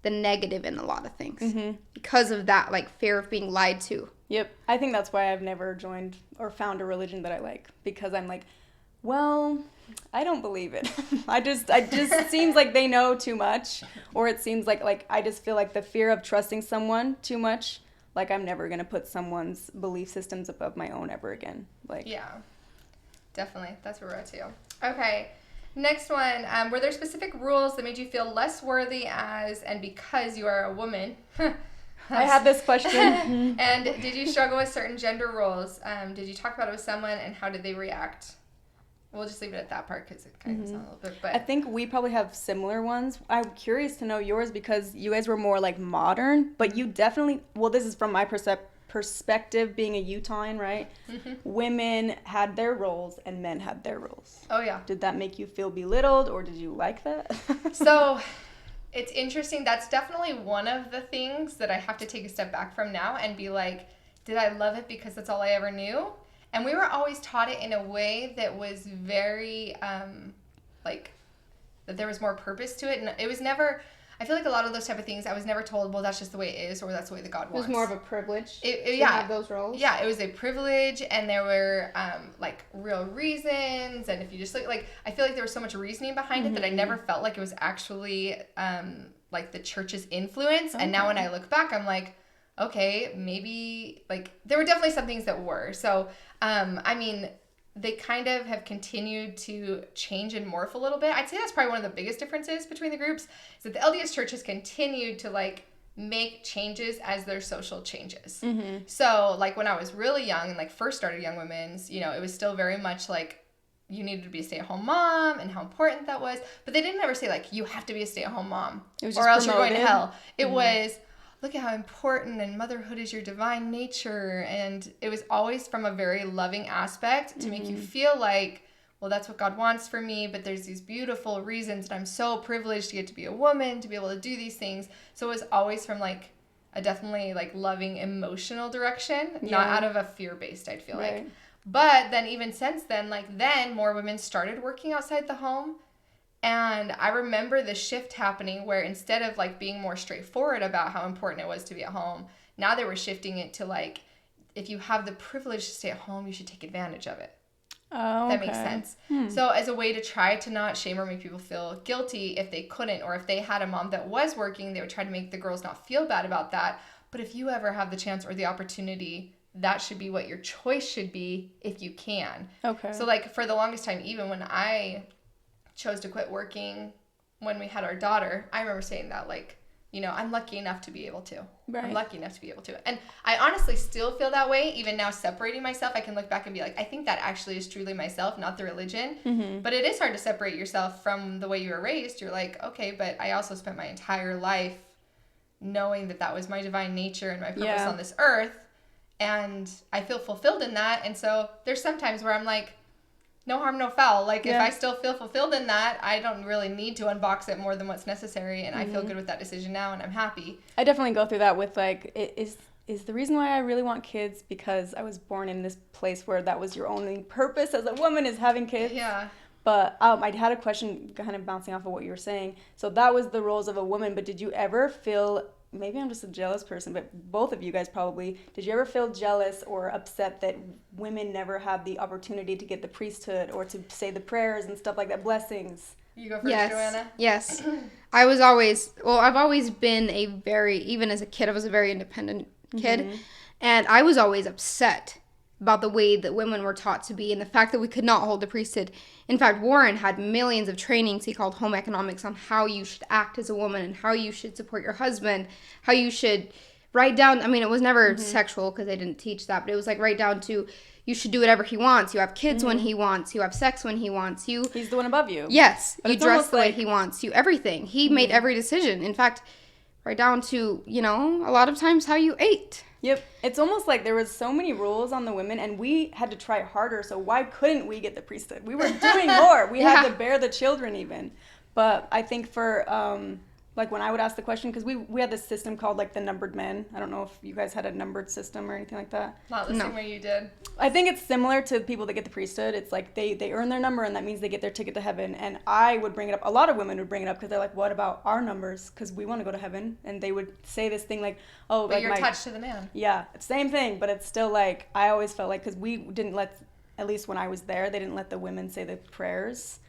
the negative in a lot of things because of that, like, fear of being lied to. Yep. I think that's why I've never joined or found a religion that I like, because I'm like, well, I don't believe it. I just seems like they know too much, or it seems like I just feel like the fear of trusting someone too much, like I'm never going to put someone's belief systems above my own ever again. Like, yeah, definitely. That's where we're at too. Okay. Next one, were there specific rules that made you feel less worthy as and because you are a woman? I had this question. And did you struggle with certain gender roles? Did you talk about it with someone, and how did they react? We'll just leave it at that part because it kind of goes on a little bit. But I think we probably have similar ones. I'm curious to know yours because you guys were more like modern, but you definitely, well, this is from my perspective being a Utahian, right? Women had their roles and men had their roles. Oh yeah. Did that make you feel belittled, or did you like that? So it's interesting. That's definitely one of the things that I have to take a step back from now and be like, did I love it because that's all I ever knew? And we were always taught it in a way that was very like that there was more purpose to it, and it was never, I feel like a lot of those type of things, I was never told, well, that's just the way it is, or that's the way that God wants. It was more of a privilege to yeah, have those roles. Yeah, it was a privilege, and there were, like, real reasons, and if you just, like, I feel like there was so much reasoning behind it that I never felt like it was actually, like, the church's influence, and now when I look back, I'm like, okay, maybe, like, there were definitely some things that were, so, I mean, they kind of have continued to change and morph a little bit. I'd say that's probably one of the biggest differences between the groups, is that the LDS Church has continued to, like, make changes as their social changes. So, like, when I was really young and, like, first started Young Women's, you know, it was still very much, like, you needed to be a stay-at-home mom and how important that was. But they didn't ever say, like, you have to be a stay-at-home mom or else you're going to hell. It was, look at how important, and motherhood is your divine nature. And it was always from a very loving aspect to make you feel like, well, that's what God wants for me, but there's these beautiful reasons, and I'm so privileged to get to be a woman, to be able to do these things. So it was always from, like, a definitely, like, loving, emotional direction, not out of a fear-based, I'd feel like. But then even since then, like, then more women started working outside the home. And I remember the shift happening where instead of, like, being more straightforward about how important it was to be at home, now they were shifting it to, like, if you have the privilege to stay at home, you should take advantage of it. Oh, that makes sense. So as a way to try to not shame or make people feel guilty if they couldn't, or if they had a mom that was working, they would try to make the girls not feel bad about that. But if you ever have the chance or the opportunity, that should be what your choice should be if you can. Okay. So, like, for the longest time, even when I chose to quit working when we had our daughter, I remember saying that, like, you know, I'm lucky enough to be able to. Right. I'm lucky enough to be able to. And I honestly still feel that way. Even now, separating myself, I can look back and be like, I think that actually is truly myself, not the religion. But it is hard to separate yourself from the way you were raised. You're like, okay, but I also spent my entire life knowing that that was my divine nature and my purpose on this earth. And I feel fulfilled in that. And so there's some times where I'm like, no harm, no foul. Like, if I still feel fulfilled in that, I don't really need to unbox it more than what's necessary. And I feel good with that decision now, and I'm happy. I definitely go through that with, like, is the reason why I really want kids because I was born in this place where that was your only purpose as a woman is having kids. Yeah. But I had a question kind of bouncing off of what you were saying. So that was the roles of a woman, but did you ever feel... Maybe I'm just a jealous person, but both of you guys probably. Did you ever feel jealous or upset that women never had the opportunity to get the priesthood or to say the prayers and stuff like that, blessings? You go first, Joanna. Yes. I've always been even as a kid, I was a very independent kid. And I was always upset about the way that women were taught to be and the fact that we could not hold the priesthood. In fact, Warren had millions of trainings he called home economics on how you should act as a woman and how you should support your husband, how you should write down, I mean, it was never sexual because they didn't teach that, but it was like right down to you should do whatever he wants. You have kids when he wants. You have sex when he wants. He's the one above you. Yes. But you dress the way he wants. You everything. He made every decision. In fact, right down to, you know, a lot of times how you ate. Yep. It's almost like there was so many rules on the women and we had to try harder. So why couldn't we get the priesthood? We were doing more. We had to bear the children even. But I think for, like when I would ask the question, because we had this system called like the numbered men. I don't know if you guys had a numbered system or anything like that. Not the same way you did. I think it's similar to people that get the priesthood. It's like they earn their number and that means they get their ticket to heaven. And I would bring it up. A lot of women would bring it up because they're like, what about our numbers? Because we want to go to heaven. And they would say this thing like, oh, but like you're attached to the man. Yeah, same thing. But it's still like, I always felt like, because we didn't let, at least when I was there, they didn't let the women say the prayers.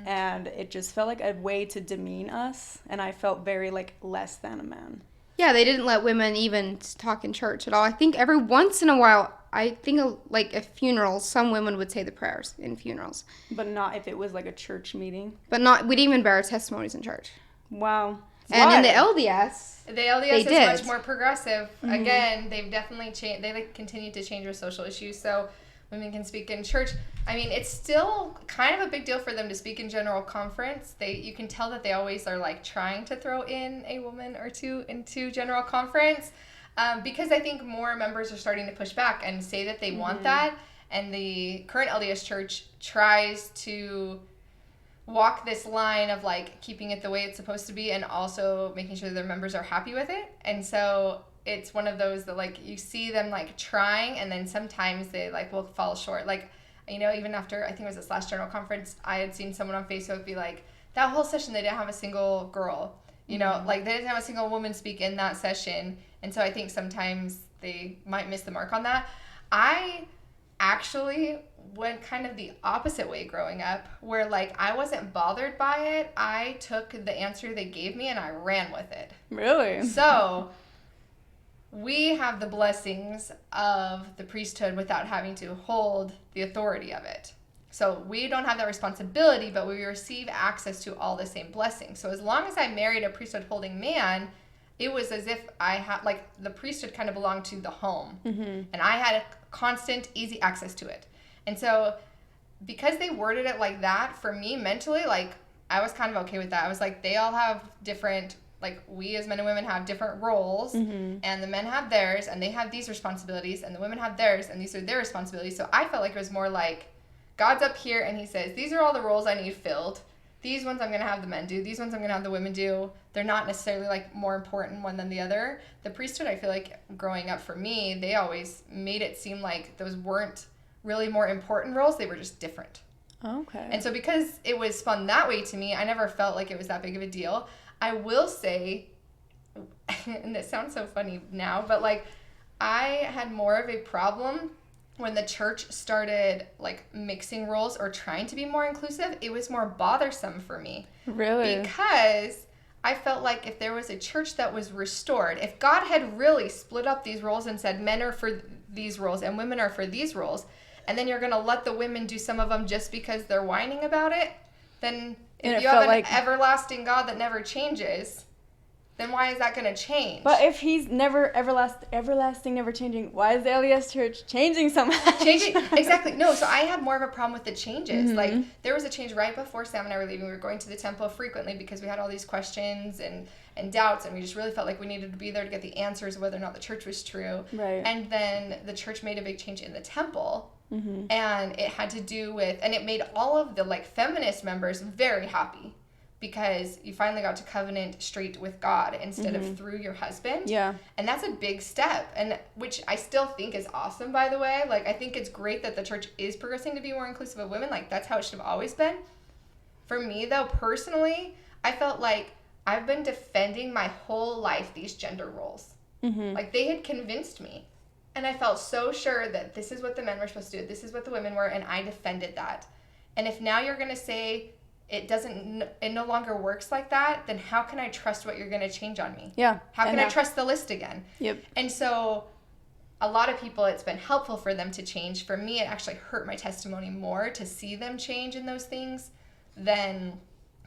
And it just felt like a way to demean us. And I felt very like less than a man. Yeah, they didn't let women even talk in church at all. I think every once in a while, I think like at funerals, some women would say the prayers in funerals. But not if it was like a church meeting. But not, we didn't even bear testimonies in church. Wow. And in the LDS, the LDS is much more progressive. Again, they've definitely changed. They like continue to change with social issues. So women can speak in church. I mean, it's still kind of a big deal for them to speak in general conference. You can tell that they always are like trying to throw in a woman or two into general conference because I think more members are starting to push back and say that they want that. And the current LDS church tries to walk this line of like keeping it the way it's supposed to be and also making sure their members are happy with it. And so it's one of those that like you see them like trying and then sometimes they like will fall short. Like, you know, even after I think it was this last general conference, I had seen someone on Facebook be like, that whole session they didn't have a single girl. You know, like they didn't have a single woman speak in that session. And so I think sometimes they might miss the mark on that. I actually went kind of the opposite way growing up, where like I wasn't bothered by it. I took the answer they gave me and I ran with it. Really? So we have the blessings of the priesthood without having to hold the authority of it. So we don't have that responsibility, but we receive access to all the same blessings. So as long as I married a priesthood holding man, it was as if I had, like, the priesthood kind of belonged to the home. And I had a constant, easy access to it. And so because they worded it like that, for me mentally, like, I was kind of okay with that. I was like, they all have different, like, we as men and women have different roles, and the men have theirs, and they have these responsibilities, and the women have theirs, and these are their responsibilities. So I felt like it was more like, God's up here and he says, these are all the roles I need filled. These ones I'm going to have the men do. These ones I'm going to have the women do. They're not necessarily like more important one than the other. The priesthood, I feel like growing up for me, they always made it seem like those weren't really more important roles. They were just different. Okay. And so because it was spun that way to me, I never felt like it was that big of a deal. I will say, and it sounds so funny now, but like I had more of a problem when the church started like mixing roles or trying to be more inclusive. It was more bothersome for me. Really? Because I felt like if there was a church that was restored, if God had really split up these roles and said men are for these roles and women are for these roles, and then you're going to let the women do some of them just because they're whining about it, then if you have an everlasting God that never changes, then why is that going to change? But if he's never everlasting, never changing, why is the LDS church changing so much? Changing, exactly. No, so I had more of a problem with the changes. Like, there was a change right before Sam and I were leaving. We were going to the temple frequently because we had all these questions and doubts, and we just really felt like we needed to be there to get the answers of whether or not the church was true. Right. And then the church made a big change in the temple, and it had to do with, and it made all of the, like, feminist members very happy, because you finally got to covenant straight with God instead of through your husband. Yeah. And that's a big step, and which I still think is awesome, by the way. Like, I think it's great that the church is progressing to be more inclusive of women. Like, that's how it should have always been. For me, though, personally, I felt like I've been defending my whole life these gender roles. Like, they had convinced me. And I felt so sure that this is what the men were supposed to do, this is what the women were, and I defended that. And if now you're going to say it no longer works like that, then how can I trust what you're going to change on me? Yeah. How can I trust the list again? Yep. And so a lot of people, it's been helpful for them to change. For me, it actually hurt my testimony more to see them change in those things than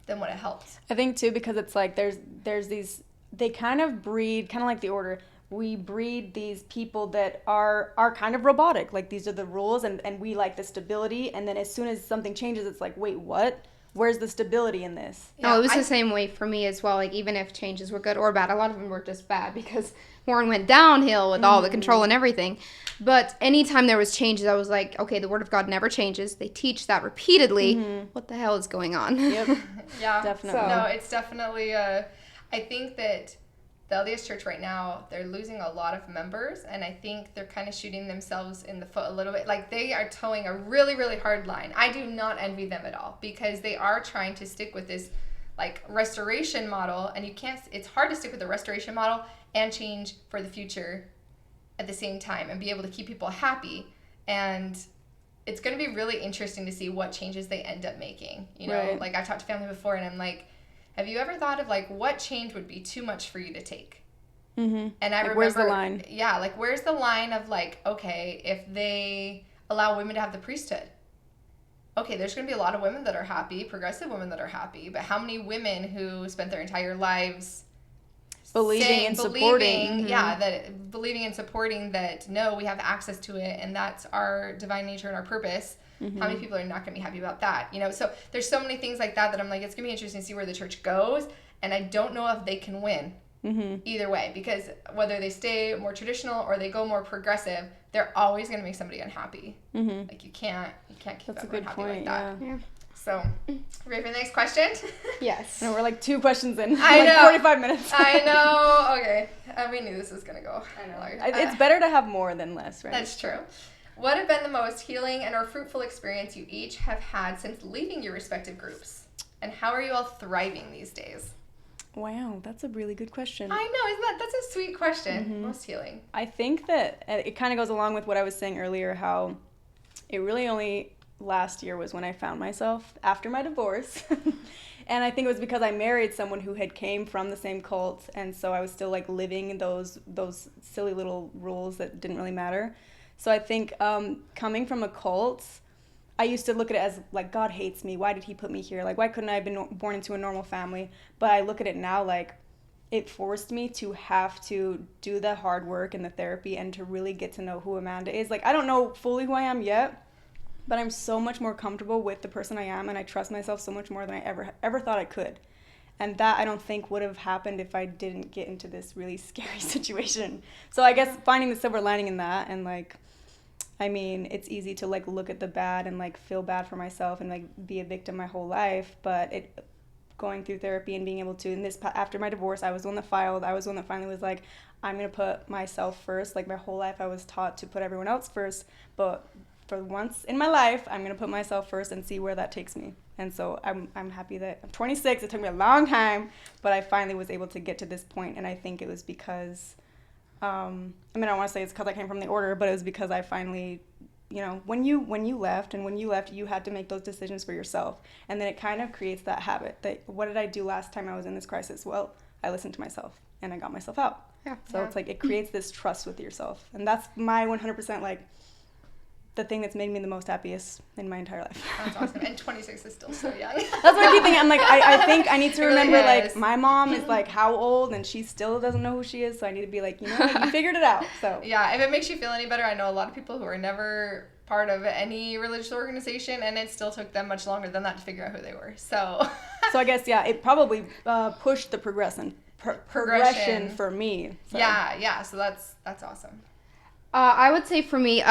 what it helped. I think too, because it's like there's these, they kind of breed, kind of like the order, we breed these people that are kind of robotic. Like, these are the rules, and we like the stability, and then as soon as something changes, it's like, wait, what? Where's the stability in this? No, it was the same way for me as well. Like, even if changes were good or bad, a lot of them were just bad because Warren went downhill with all the control and everything. But anytime there was changes, I was like, okay, the Word of God never changes. They teach that repeatedly. What the hell is going on? Yep. Yeah. Definitely. So, no, it's definitely, I think that the LDS Church right now, they're losing a lot of members, and I think they're kind of shooting themselves in the foot a little bit. Like, they are towing a really, really hard line. I do not envy them at all, because they are trying to stick with this, like, restoration model, and it's hard to stick with the restoration model and change for the future at the same time and be able to keep people happy. And it's going to be really interesting to see what changes they end up making. You know, right. Like, I've talked to family before, and I'm like, have you ever thought of, like, what change would be too much for you to take? And I remember, where's the line? Yeah, like, where's the line of, like, okay, if they allow women to have the priesthood, okay, there's going to be a lot of women that are happy, progressive women that are happy, but how many women who spent their entire lives believing and supporting that, no, we have access to it, and that's our divine nature and our purpose. How many people are not going to be happy about that? You know, so there's so many things like that I'm like, it's going to be interesting to see where the church goes, and I don't know if they can win either way, because whether they stay more traditional or they go more progressive, they're always going to make somebody unhappy. Like, you can't keep everyone happy like that. Yeah. So, ready for the next question? Yes. No, we're like 2 questions in. I know. 45 minutes. I know. Okay. We knew this was going to go. I know. It's better to have more than less, right? That's true. What have been the most healing and or fruitful experience you each have had since leaving your respective groups? And how are you all thriving these days? Wow, that's a really good question. I know, that's a sweet question. Most healing. I think that it kind of goes along with what I was saying earlier, how it really only last year was when I found myself after my divorce. And I think it was because I married someone who had came from the same cult, and so I was still like living those silly little rules that didn't really matter. So I think coming from a cult, I used to look at it as like, God hates me. Why did he put me here? Like, why couldn't I have been born into a normal family? But I look at it now like it forced me to have to do the hard work and the therapy and to really get to know who Amanda is. Like, I don't know fully who I am yet, but I'm so much more comfortable with the person I am, and I trust myself so much more than I ever thought I could. And that I don't think would have happened if I didn't get into this really scary situation. So I guess finding the silver lining in that, and like, I mean, it's easy to like look at the bad and like feel bad for myself and like be a victim my whole life, but going through therapy and being able to, after my divorce, I was the one that filed. I was the one that finally was like, I'm going to put myself first. Like my whole life I was taught to put everyone else first, but for once in my life, I'm going to put myself first and see where that takes me. And so I'm happy that I'm 26. It took me a long time, but I finally was able to get to this point. And I think it was because, I mean, I don't want to say it's because I came from the order, but it was because I finally, you know, when you left, you had to make those decisions for yourself. And then it kind of creates that habit that, what did I do last time I was in this crisis? Well, I listened to myself and I got myself out. Yeah. So it's like, it creates this trust with yourself. And that's my 100% like, the thing that's made me the most happiest in my entire life. That's awesome. And 26 is still so young. That's what I keep thinking. I'm like, I think I need to remember, really like, my mom is like how old and she still doesn't know who she is, so I need to be like, you know, you figured it out. So yeah, if it makes you feel any better, I know a lot of people who are never part of any religious organization, and it still took them much longer than that to figure out who they were. So I guess, yeah, it probably pushed the progression for me. So. Yeah, so that's awesome. I would say for me,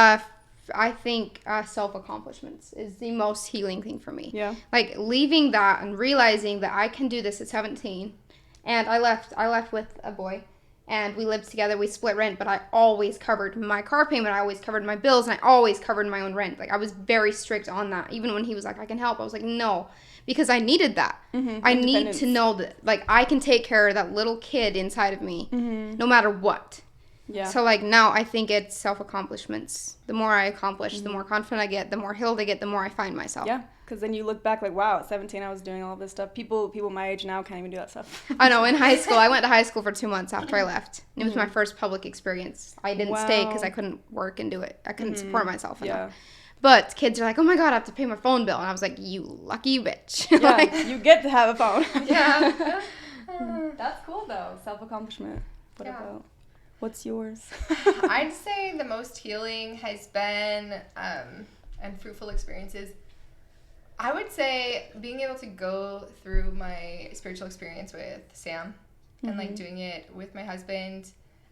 I think self-accomplishments is the most healing thing for me. Yeah. Like leaving that and realizing that I can do this at 17. And I left with a boy, and we lived together. We split rent, but I always covered my car payment. I always covered my bills, and I always covered my own rent. Like I was very strict on that. Even when he was like, I can help, I was like, no, because I needed that. Mm-hmm. I need to know that like I can take care of that little kid inside of me, no matter what. Yeah. So, like, now I think it's self-accomplishments. The more I accomplish, the more confident I get, the more healed I get, the more I find myself. Yeah, because then you look back like, wow, at 17 I was doing all this stuff. People my age now can't even do that stuff. I know. In high school, I went to high school for 2 months after I left. It was my first public experience. I didn't stay because I couldn't work and do it. I couldn't support myself enough. Yeah. But kids are like, oh, my God, I have to pay my phone bill. And I was like, you lucky bitch. Yeah, like, you get to have a phone. Yeah. That's cool, though. Self-accomplishment. What about... What's yours? I'd say the most healing has been, and fruitful experiences, I would say being able to go through my spiritual experience with Sam and like doing it with my husband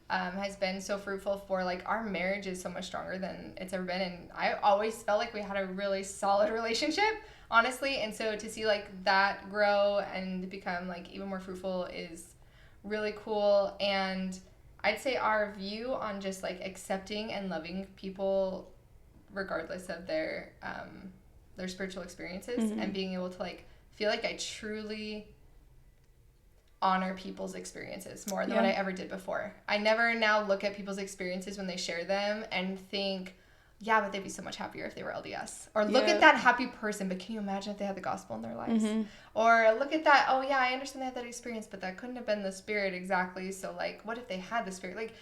has been so fruitful for like our marriage is so much stronger than it's ever been. And I always felt like we had a really solid relationship, honestly. And so to see like that grow and become like even more fruitful is really cool. And I'd say our view on just like accepting and loving people regardless of their spiritual experiences and being able to like feel like I truly honor people's experiences more than what I ever did before. I never now look at people's experiences when they share them and think, yeah, but they'd be so much happier if they were LDS. Or look at that happy person, but can you imagine if they had the gospel in their lives? Or look at that, oh yeah, I understand they had that experience, but that couldn't have been the Spirit exactly. So like, what if they had the Spirit? Like,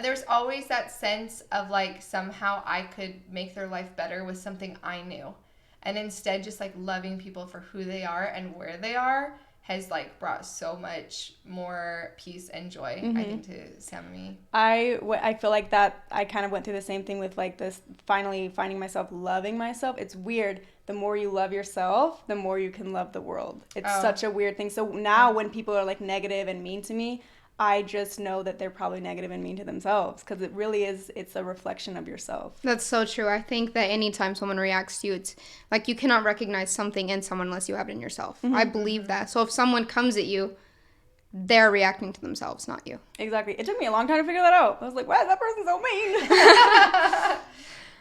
there's always that sense of like, somehow I could make their life better with something I knew. And instead just like loving people for who they are and where they are has like brought so much more peace and joy, I think, to Sam and me. I feel like that I kind of went through the same thing with like this finally finding myself loving myself. It's weird. The more you love yourself, the more you can love the world. It's such a weird thing. So now when people are like negative and mean to me, I just know that they're probably negative and mean to themselves because it really is, it's a reflection of yourself. That's so true. I think that anytime someone reacts to you, it's like you cannot recognize something in someone unless you have it in yourself. I believe that. So if someone comes at you, they're reacting to themselves, not you. Exactly. It took me a long time to figure that out. I was like, wow, that person's so mean.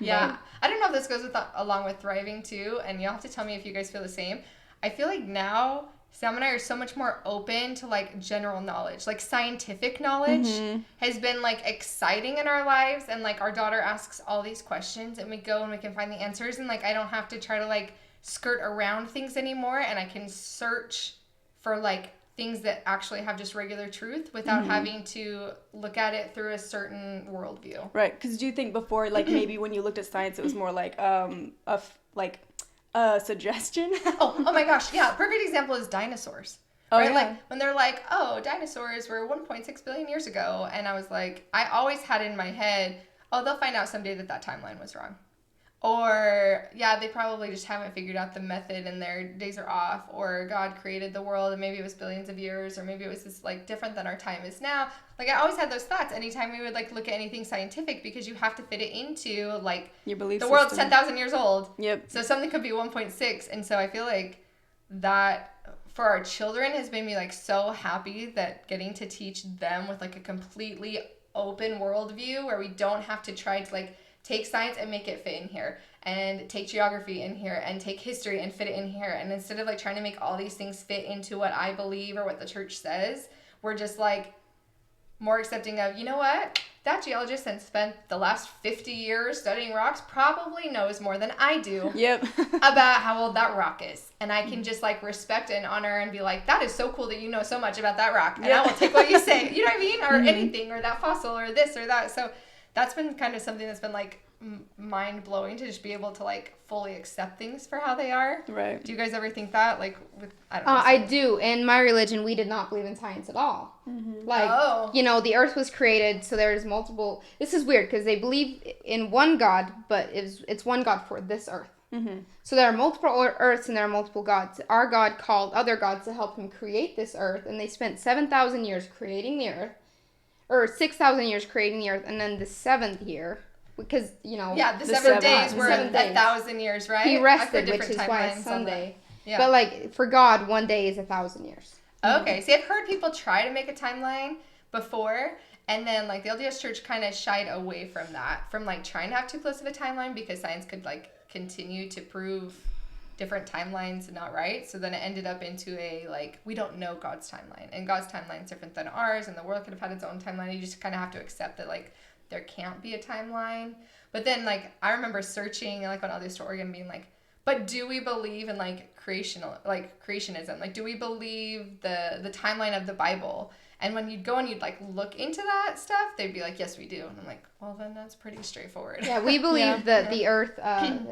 Yeah. I don't know if this goes along with thriving too, and you'll have to tell me if you guys feel the same. I feel like now Sam and I are so much more open to, like, general knowledge. Like, scientific knowledge has been, like, exciting in our lives. And, like, our daughter asks all these questions, and we go and we can find the answers. And, like, I don't have to try to, like, skirt around things anymore. And I can search for, like, things that actually have just regular truth without having to look at it through a certain worldview. Right. Because do you think before, like, maybe when you looked at science, it was more like suggestion? oh my gosh, yeah. Perfect example is dinosaurs. Oh, right? yeah. Like, when they're like, oh, dinosaurs were 1.6 billion years ago. And I was like, I always had in my head, oh, they'll find out someday that timeline was wrong. Or, yeah, they probably just haven't figured out the method and their days are off. Or God created the world and maybe it was billions of years. Or maybe it was this, like, different than our time is now. Like, I always had those thoughts anytime we would, like, look at anything scientific, because you have to fit it into, like, your belief the system. world's 10,000 years old. Yep. So something could be 1.6. And so I feel like that for our children has made me, like, so happy that getting to teach them with, like, a completely open worldview where we don't have to try to, like, take science and make it fit in here, and take geography in here, and take history and fit it in here. And instead of, like, trying to make all these things fit into what I believe or what the church says, we're just, like, more accepting of, you know what? That geologist that spent the last 50 years studying rocks probably knows more than I do about how old that rock is. And I can just, like, respect and honor and be like, that is so cool that you know so much about that rock. And I will take what you say. You know what I mean? Or anything, or that fossil, or this or that. So that's been kind of something that's been, like, mind-blowing, to just be able to, like, fully accept things for how they are. Right. Do you guys ever think that? Like, with, I don't know. I do. In my religion, we did not believe in science at all. Like, you know, the earth was created, so there's multiple. This is weird, because they believe in one God, but it's one God for this earth. So there are multiple earths and there are multiple gods. Our God called other gods to help him create this earth, and they spent 7,000 years creating the earth, or 6,000 years creating the earth, and then the 7th year, because, you know, the 7 days were 1,000 years, right? He rested, which is why it's Sunday. Yeah. But, like, for God, 1 day is 1,000 years. Okay. See, I've heard people try to make a timeline before, and then, like, the LDS Church kind of shied away from that, from, like, trying to have too close of a timeline, because science could, like, continue to prove different timelines not right. So then it ended up into a, like, we don't know God's timeline, and God's timeline is different than ours, and the world could have had its own timeline. You just kind of have to accept that, like, there can't be a timeline. But then, like, I remember searching, like, on LDS Oregon, being like, but do we believe in, like, creationism? Like, do we believe the timeline of the Bible? And when you'd go and you'd, like, look into that stuff, they'd be like, yes, we do. And I'm like, well, then that's pretty straightforward. Yeah, we believe that the earth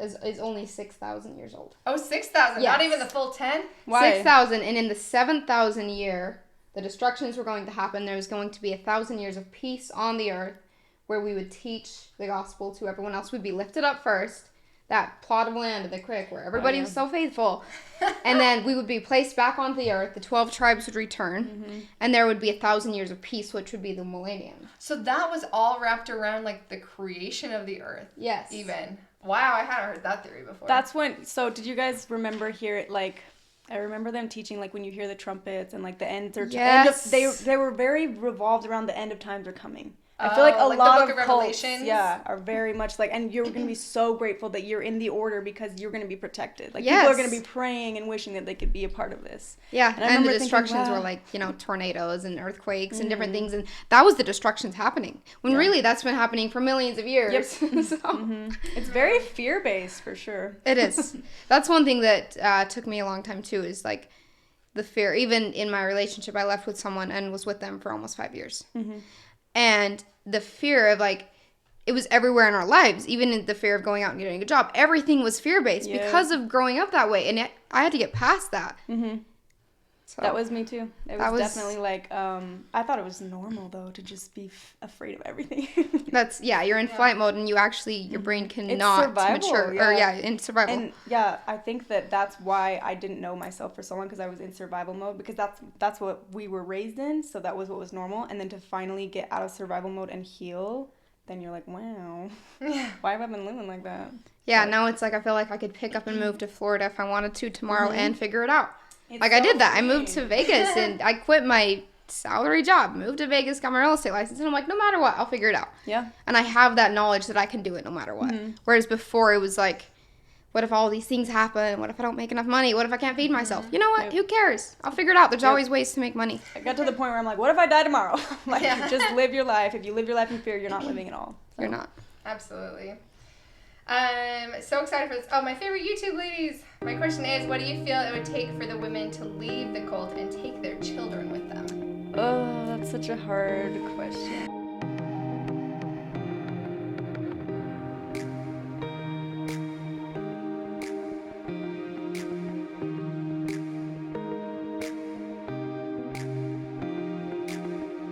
is only 6,000 years old. Oh, 6,000? Yes. Not even the full 10? Why? 6,000, and in the 7,000 year, the destructions were going to happen. There was going to be 1,000 years of peace on the earth, where we would teach the gospel to everyone else. We'd be lifted up first, that plot of land of the creek where everybody was so faithful. And then we would be placed back onto the earth. The 12 tribes would return. And there would be 1,000 years of peace, which would be the millennium. So that was all wrapped around, like, the creation of the earth. Yes. Even. Wow, I hadn't heard that theory before. That's when, so did you guys remember I remember them teaching, like, when you hear the trumpets and, like, the ends are... Yes. They were very revolved around the end of times are coming. I feel like a lot of cults, are very much like, and you're going to be so grateful that you're in the order because you're going to be protected. Like, people are going to be praying and wishing that they could be a part of this. Yeah, and the destructions were like, you know, tornadoes and earthquakes and different things, and that was the destructions happening. When really that's been happening for millions of years. Yep. It's very fear-based, for sure. It is. That's one thing that took me a long time, too, is, like, the fear. Even in my relationship, I left with someone and was with them for almost 5 years. And the fear of, like, it was everywhere in our lives, even in the fear of going out and getting a job. Everything was fear-based because of growing up that way. And I had to get past that. So that was me, too. It was definitely, like, I thought it was normal, though, to just be afraid of everything. You're in flight mode, and you actually, your brain cannot mature. In survival. And, I think that's why I didn't know myself for so long, because I was in survival mode, because that's what we were raised in, so that was what was normal. And then to finally get out of survival mode and heal, then you're like, wow, why have I been living like that? Yeah, now it's like I feel like I could pick up and move to Florida if I wanted to tomorrow and figure it out. I did that. I moved to Vegas and I quit my salary job, moved to Vegas, got my real estate license, and I'm like, no matter what, I'll figure it out. Yeah. And I have that knowledge that I can do it no matter what. Whereas before it was like, what if all these things happen? What if I don't make enough money? What if I can't feed myself? You know what? Who cares? I'll figure it out. There's always ways to make money. I got to the point where I'm like, what if I die tomorrow? Like, just live your life. If you live your life in fear, you're not living at all. So. You're not. Absolutely. So excited for this. Oh, my favorite YouTube ladies. My question is, what do you feel it would take for the women to leave the cult and take their children with them? Oh, that's such a hard question.